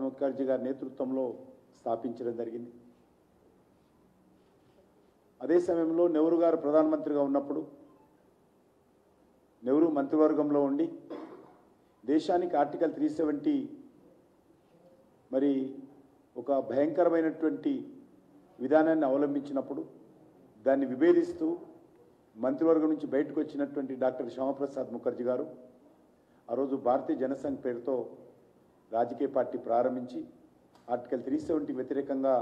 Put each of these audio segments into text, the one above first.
ముఖర్జీ గారి నేతృత్వంలో స్థాపించడం జరిగింది. అదే సమయంలో నెహ్రూ గారు ప్రధానమంత్రిగా ఉన్నప్పుడు నెహ్రూ మంత్రివర్గంలో ఉండి దేశానికి ఆర్టికల్ 370 మరి ఒక భయంకరమైనటువంటి విధానాన్ని అవలంబించినప్పుడు దాన్ని విభేదిస్తూ మంత్రివర్గం నుంచి బయటకు వచ్చినటువంటి డాక్టర్ శ్యామప్రసాద్ ముఖర్జీ గారు ఆ రోజు భారతీయ జనసంఘ్ పేరుతో రాజకీయ పార్టీ ప్రారంభించి ఆర్టికల్ 370 వ్యతిరేకంగా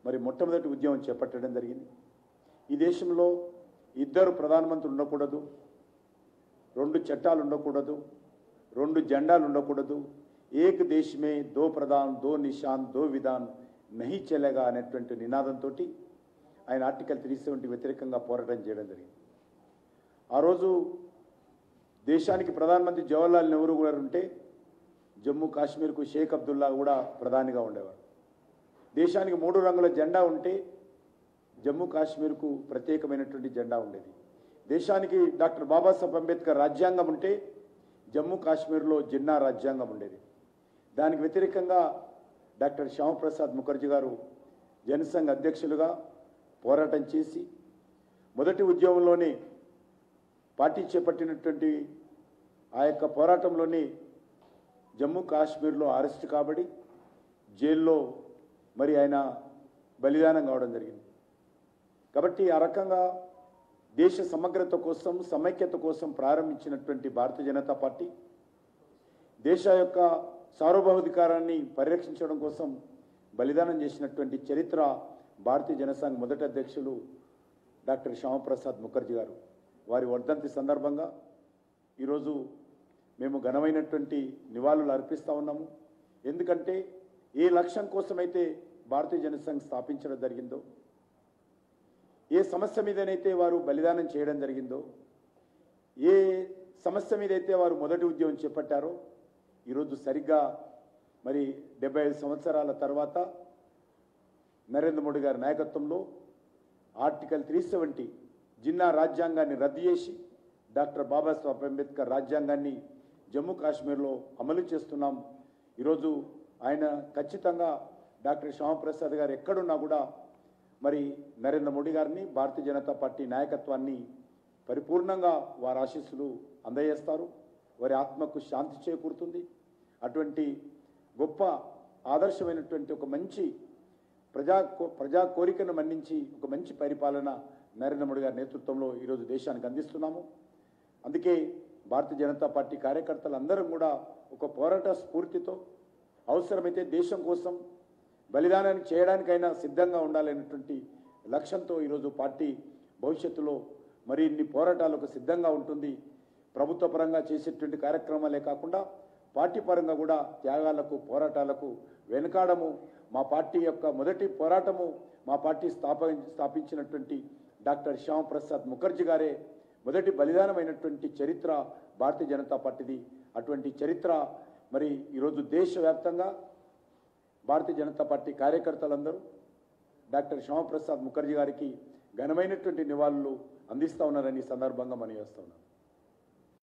మరి మొట్టమొదటి ఉద్యమం చేపట్టడం జరిగింది. ఈ దేశంలో ఇద్దరు ప్రధానమంత్రులు ఉండకూడదు, రెండు చట్టాలు ఉండకూడదు, రెండు జెండాలు ఉండకూడదు, ఏక్ దేశ్ మే దో ప్రధాన్ దో నిషాన్ దో విధాన్ నహీ చలేగా అనేటువంటి నినాదంతో ఆయన ఆర్టికల్ 370 వ్యతిరేకంగా పోరాటం చేయడం జరిగింది. ఆ రోజు దేశానికి ప్రధానమంత్రి జవహర్లాల్ నెహ్రూ గారు ఉంటే జమ్మూ కాశ్మీర్కు షేక్ అబ్దుల్లా కూడా ప్రధానిగా ఉండేవారు. దేశానికి 3 రంగుల జెండా ఉంటే జమ్మూ కాశ్మీర్కు ప్రత్యేకమైనటువంటి జెండా ఉండేది. దేశానికి డాక్టర్ బాబాసాహెబ్ అంబేద్కర్ రాజ్యాంగం ఉంటే జమ్మూ కాశ్మీర్లో జిన్నా రాజ్యాంగం ఉండేది. దానికి వ్యతిరేకంగా డాక్టర్ శ్యామప్రసాద్ ముఖర్జీ గారు జనసంఘ్ అధ్యక్షులుగా పోరాటం చేసి మొదటి ఉద్యమంలోనే పార్టీ చేపట్టినటువంటి ఆ యొక్క పోరాటంలోనే జమ్మూ కాశ్మీర్లో అరెస్ట్ కాబడి జైల్లో మరి ఆయన బలిదానం కావడం జరిగింది. కాబట్టి ఆ రకంగా దేశ సమగ్రత కోసం సమైక్యత కోసం ప్రారంభించినటువంటి భారతీయ జనతా పార్టీ దేశ యొక్క సార్వభౌమాధికారాన్ని పరిరక్షించడం కోసం బలిదానం చేసినటువంటి చరిత్ర భారతీయ జనసంఘ్ మొదటి అధ్యక్షులు డాక్టర్ శ్యామప్రసాద్ ముఖర్జీ గారు. వారి వర్ధంతి సందర్భంగా ఈరోజు మేము ఘనమైనటువంటి నివాళులు అర్పిస్తూ ఉన్నాము. ఎందుకంటే ఏ లక్ష్యం కోసమైతే భారతీయ జనసంఘ్ స్థాపించడం జరిగిందో, ఏ సమస్య మీదనైతే వారు బలిదానం చేయడం జరిగిందో, ఏ సమస్య మీదైతే వారు మొదటి ఉద్యమం చేపట్టారో ఈరోజు సరిగ్గా మరి 75 సంవత్సరాల తర్వాత నరేంద్ర మోడీ గారి నాయకత్వంలో ఆర్టికల్ 370 జిన్నా రాజ్యాంగాన్ని రద్దు చేసి డాక్టర్ బాబాసాహెబ్ అంబేద్కర్ రాజ్యాంగాన్ని జమ్మూ కాశ్మీర్లో అమలు చేస్తున్నాం. ఈరోజు ఆయన ఖచ్చితంగా డాక్టర్ శ్యామప్రసాద్ గారు ఎక్కడున్నా కూడా మరి నరేంద్ర మోడీ గారిని భారతీయ జనతా పార్టీ నాయకత్వాన్ని పరిపూర్ణంగా వారి ఆశీస్సులు అందజేస్తారు. వారి ఆత్మకు శాంతి చేకూరుతుంది. అటువంటి గొప్ప ఆదర్శమైనటువంటి ఒక మంచి ప్రజా కోరికను మన్నించి ఒక మంచి పరిపాలన నరేంద్ర మోడీ గారి నేతృత్వంలో ఈరోజు దేశానికి అందిస్తున్నాము. అందుకే భారతీయ జనతా పార్టీ కార్యకర్తలు అందరం కూడా ఒక పోరాట స్ఫూర్తితో అవసరమైతే దేశం కోసం బలిదానాన్ని చేయడానికైనా సిద్ధంగా ఉండాలనేటువంటి లక్ష్యంతో ఈరోజు పార్టీ భవిష్యత్తులో మరి ఇన్ని పోరాటాలకు సిద్ధంగా ఉంటుంది. ప్రభుత్వ పరంగా చేసేటువంటి కార్యక్రమాలే కాకుండా పార్టీ పరంగా కూడా త్యాగాలకు పోరాటాలకు వెనుకాడము. మా పార్టీ యొక్క మొదటి పోరాటము మా పార్టీ స్థాపించినటువంటి డాక్టర్ శ్యామప్రసాద్ ముఖర్జీ గారే మొదటి బలిదానమైనటువంటి చరిత్ర భారతీయ జనతా పార్టీది. అటువంటి చరిత్ర మరి ఈరోజు దేశవ్యాప్తంగా భారతీయ జనతా పార్టీ కార్యకర్తలందరూ డాక్టర్ శ్యామప్రసాద్ ముఖర్జీ గారికి ఘనమైనటువంటి నివాళులు అందిస్తూ ఉన్నారని సందర్భంగా మనం చేస్తూ ఉన్నాం.